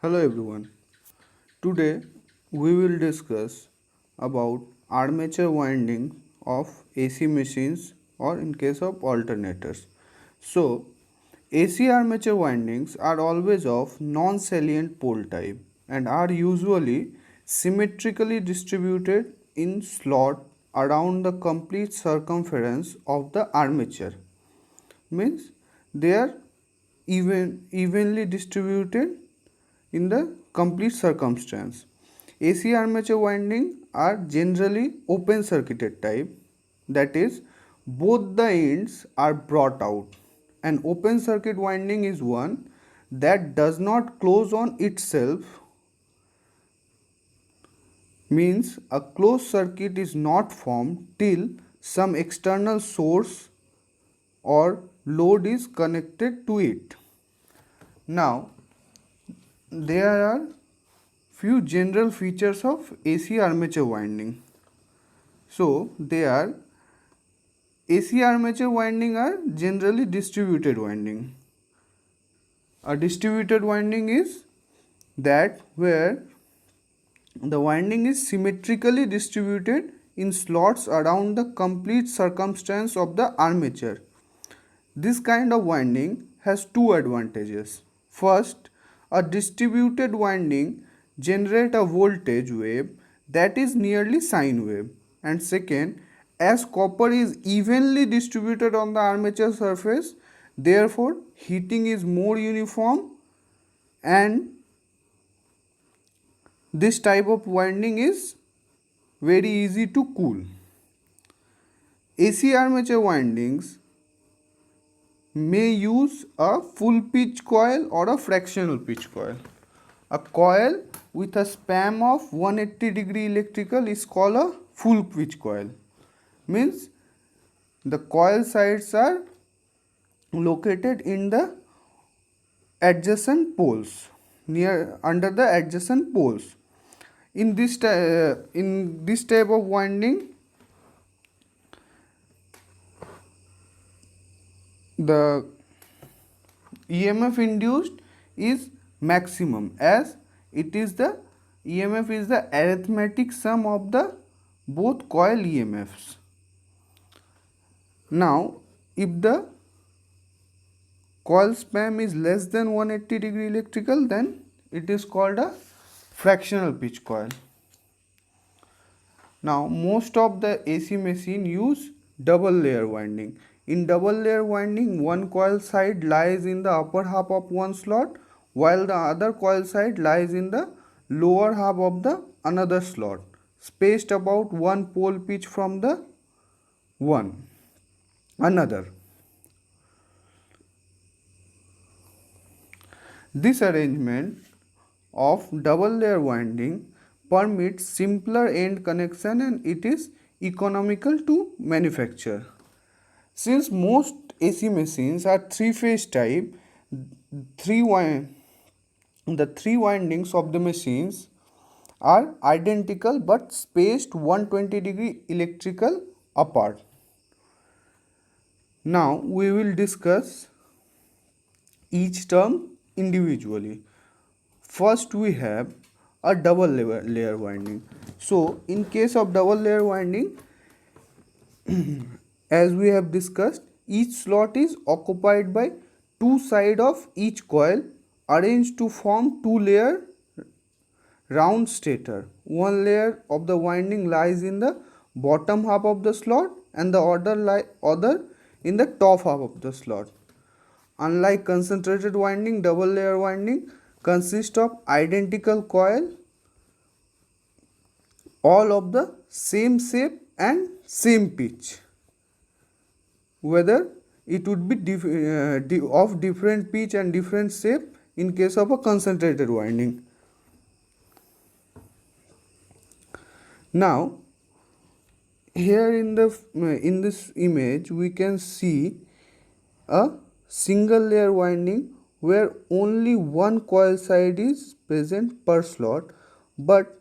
Hello everyone. Today we will discuss about armature winding of AC machines or in case of alternators. So AC armature windings are always of non-salient pole type and are usually symmetrically distributed in slot around the complete circumference of the armature. Means they are evenly distributed in the complete circumstance. AC armature winding are generally open circuited type, that is, both the ends are brought out. An open circuit winding is one that does not close on itself, means a closed circuit is not formed till some external source or load is connected to it. Now, there are few general features of AC armature winding. So, they are AC armature winding are generally distributed winding. A distributed winding is that where the winding is symmetrically distributed in slots around the complete circumference of the armature. This kind of winding has two advantages. First, a distributed winding generates a voltage wave that is nearly sine wave, and second, as copper is evenly distributed on the armature surface, therefore heating is more uniform and this type of winding is very easy to cool. AC armature windings may use a full pitch coil or a fractional pitch coil. A coil with a span of 180-degree electrical is called a full pitch coil. Means the coil sides are located in the adjacent poles, near under the adjacent poles. In this type of winding, the EMF induced is maximum, as it is the EMF is the arithmetic sum of the both coil EMFs. Now, if the coil span is less than 180-degree electrical, then it is called a fractional pitch coil. Now, most of the AC machine use double layer winding. In double layer winding, one coil side lies in the upper half of one slot, while the other coil side lies in the lower half of the another slot, spaced about one pole pitch from the another. This arrangement of double layer winding permits simpler end connection and it is economical to manufacture. Since most AC machines are three-phase type, the three windings of the machines are identical but spaced 120-degree electrical apart. Now we will discuss each term individually. First we have a double layer winding. So in case of double layer winding, as we have discussed, each slot is occupied by two sides of each coil arranged to form two-layer round stator. One layer of the winding lies in the bottom half of the slot and the other in the top half of the slot. Unlike concentrated winding, double layer winding consists of identical coil, all of the same shape and same pitch. Whether it would be of different pitch and different shape in case of a concentrated winding. Now, here in this image we can see a single layer winding where only one coil side is present per slot, but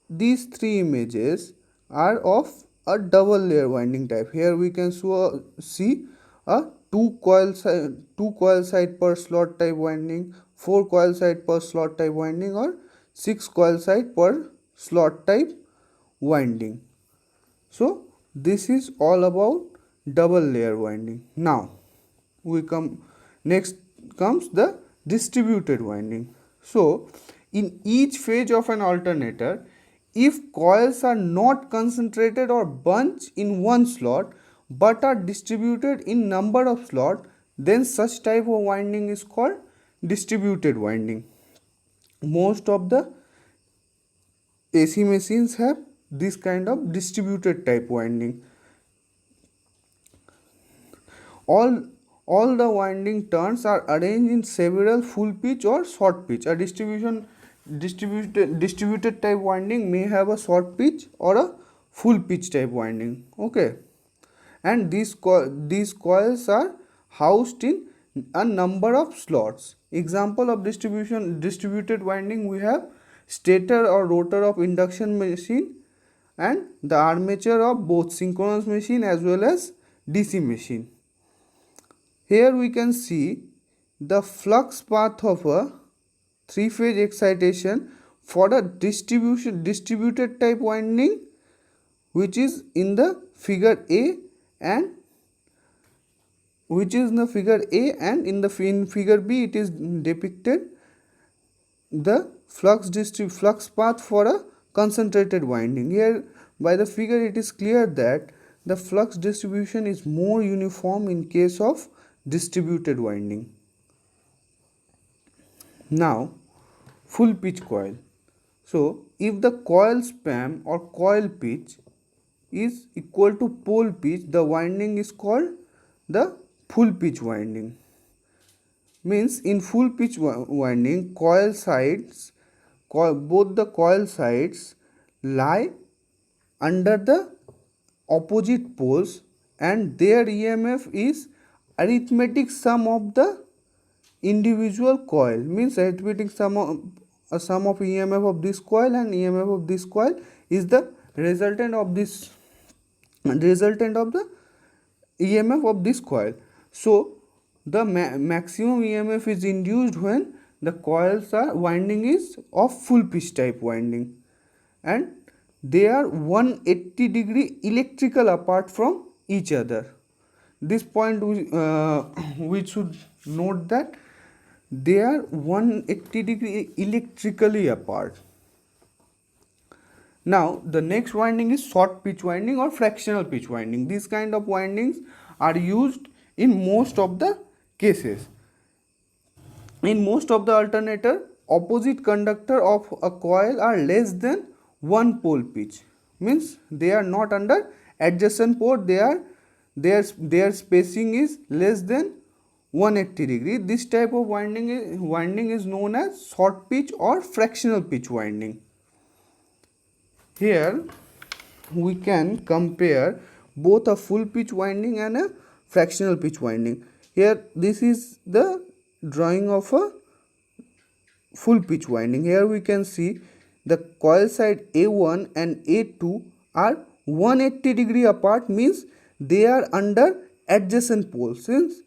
these three images are of a double layer winding type. Here we can see a two coil side per slot type winding, 4 coil side per slot type winding or 6 coil side per slot type winding. So this is all about double layer winding. Now next comes the distributed winding. So in each phase of an alternator, if coils are not concentrated or bunched in one slot but are distributed in number of slots, then such type of winding is called distributed winding. Most of the AC machines have this kind of distributed type winding. All the winding turns are arranged in several full pitch or short pitch. A distributed type winding may have a short pitch or a full pitch type winding. Okay, and these coils are housed in a number of slots. Example of distributed winding, we have stator or rotor of induction machine and the armature of both synchronous machine as well as DC machine. Here we can see the flux path of a 3-phase excitation for a distributed type winding, which is in the figure A and in figure B it is depicted the flux path for a concentrated winding. Here by the figure it is clear that the flux distribution is more uniform in case of distributed winding. Now full pitch coil. So if the coil span or coil pitch is equal to pole pitch, the winding is called the full pitch winding. Means in full pitch winding, both the coil sides lie under the opposite poles and their EMF is arithmetic sum of the individual coil. Means arithmetic sum of EMF of this coil and EMF of this coil is the resultant of the EMF of this coil. So the maximum EMF is induced when the coils are winding is of full pitch type winding and they are 180 degree electrical apart from each other. This point we should note that they are 180 degree electrically apart. Now the next winding is short pitch winding or fractional pitch winding. These kind of windings are used in most of the cases. In most of the alternator, opposite conductor of a coil are less than 1 pole pitch. Means they are not under adjacent pole, their spacing is less than 180 degree. This type of winding is known as short pitch or fractional pitch winding. Here we can compare both a full pitch winding and a fractional pitch winding. Here this is the drawing of a full pitch winding. Here we can see the coil side A1 and A2 are 180 degree apart, means they are under adjacent poles. Since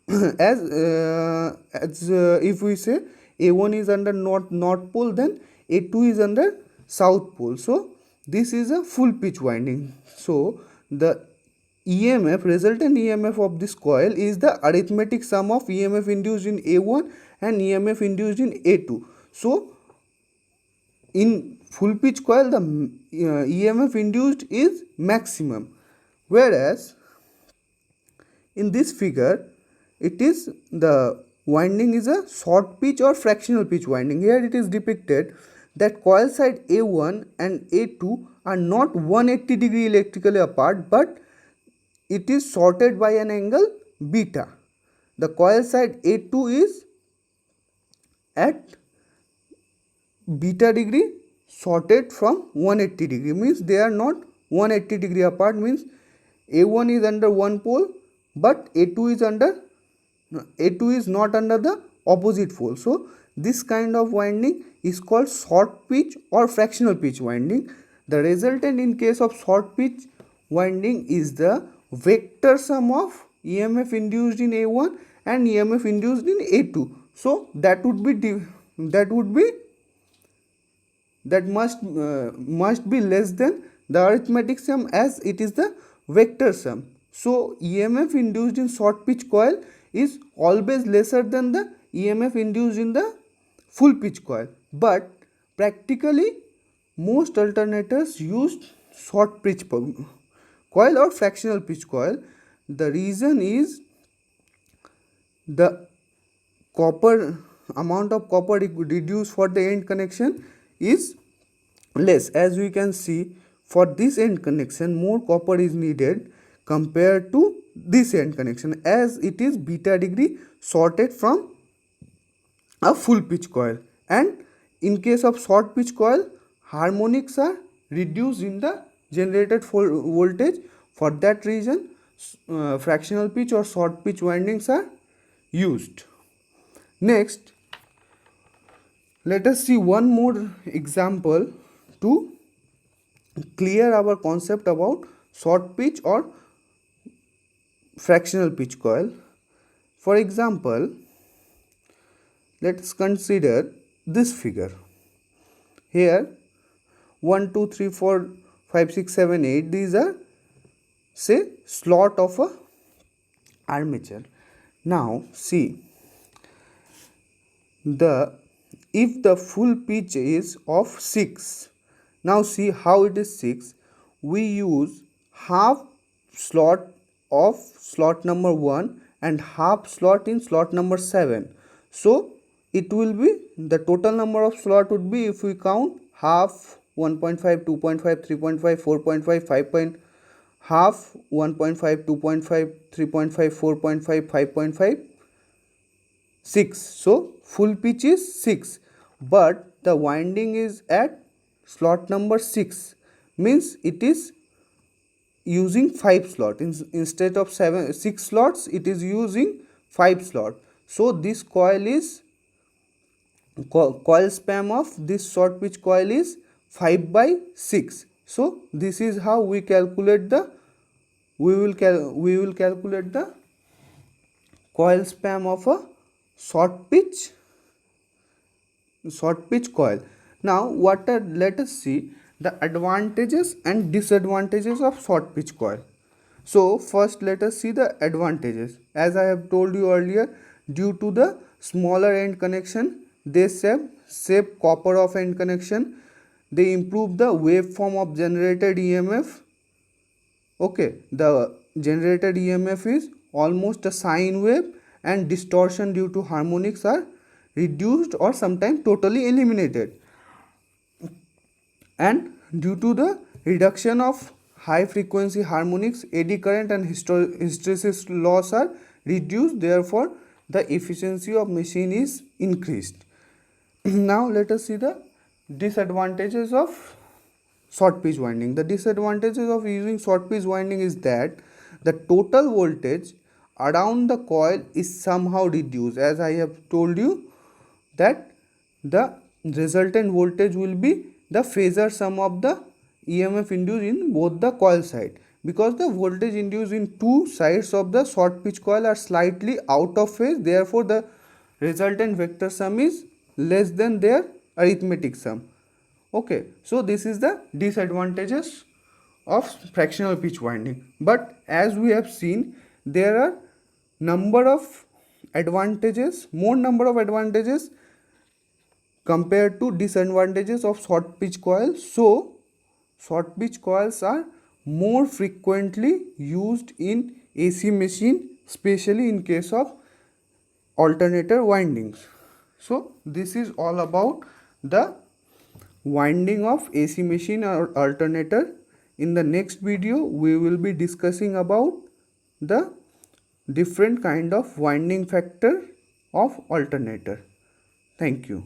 if we say A1 is under north pole, then A2 is under south pole. So this is a full pitch winding. So the resultant EMF of this coil is the arithmetic sum of EMF induced in A1 and EMF induced in A2. So in full pitch coil the EMF induced is maximum, whereas in this figure it is the winding is a short pitch or fractional pitch winding. Here it is depicted that coil side A1 and A2 are not 180 degree electrically apart, but it is shorted by an angle beta. The coil side A2 is at beta degree shorted from 180 degree, means they are not 180 degree apart, means A1 is under one pole but A2 is not under the opposite pole. So this kind of winding is called short pitch or fractional pitch winding. The resultant in case of short pitch winding is the vector sum of EMF induced in A1 and EMF induced in A2. So that must be less than the arithmetic sum, as it is the vector sum. So EMF induced in short pitch coil is always lesser than the EMF induced in the full pitch coil, but practically most alternators used short pitch coil or fractional pitch coil. The reason is the copper amount of copper reduced for the end connection is less. As we can see, for this end connection more copper is needed compared to this end connection, as it is beta degree shorted from a full pitch coil. And in case of short pitch coil, harmonics are reduced in the generated voltage. For that reason, fractional pitch or short pitch windings are used. Next, let us see one more example to clear our concept about short pitch or fractional pitch coil. For example, let us consider this figure. Here 1 2 3 4 5 6 7 8, these are, say, slot of a armature. Now see, if the full pitch is of 6, now see how it is 6. We use half slot of slot number 1 and half slot in slot number 7. So it will be, the total number of slot would be, if we count, half 1.5, 2.5, 3.5, 4.5, 5. Half 1.5, 2.5, 3.5, 4.5, 5.5, 6. So full pitch is 6, but the winding is at slot number 6, means it is using 5 slot. Instead of 6 slots, it is using 5 slot. So this coil is, coil span of this short pitch coil is 5/6. So this is how we calculate the, we will calculate the coil span of a short pitch coil. Now let us see the advantages and disadvantages of short pitch coil. So first let us see the advantages. As I have told you earlier, due to the smaller end connection, they save copper of end connection. They improve the waveform of generated EMF. Okay, the generated EMF is almost a sine wave, and distortion due to harmonics are reduced or sometimes totally eliminated. And due to the reduction of high frequency harmonics, eddy current and hysteresis loss are reduced, therefore the efficiency of machine is increased. Now let us see the disadvantages of short pitch winding. The disadvantages of using short pitch winding is that the total voltage around the coil is somehow reduced. As I have told you, that the resultant voltage will be the phasor sum of the EMF induced in both the coil side, because the voltage induced in two sides of the short pitch coil are slightly out of phase. Therefore the resultant vector sum is less than their arithmetic sum. Okay, so this is the disadvantages of fractional pitch winding. But as we have seen, there are number of advantages, more number of advantages compared to disadvantages of short pitch coils. So short pitch coils are more frequently used in AC machine, especially in case of alternator windings. So this is all about the winding of AC machine or alternator. In the next video we will be discussing about the different kind of winding factor of alternator. Thank you.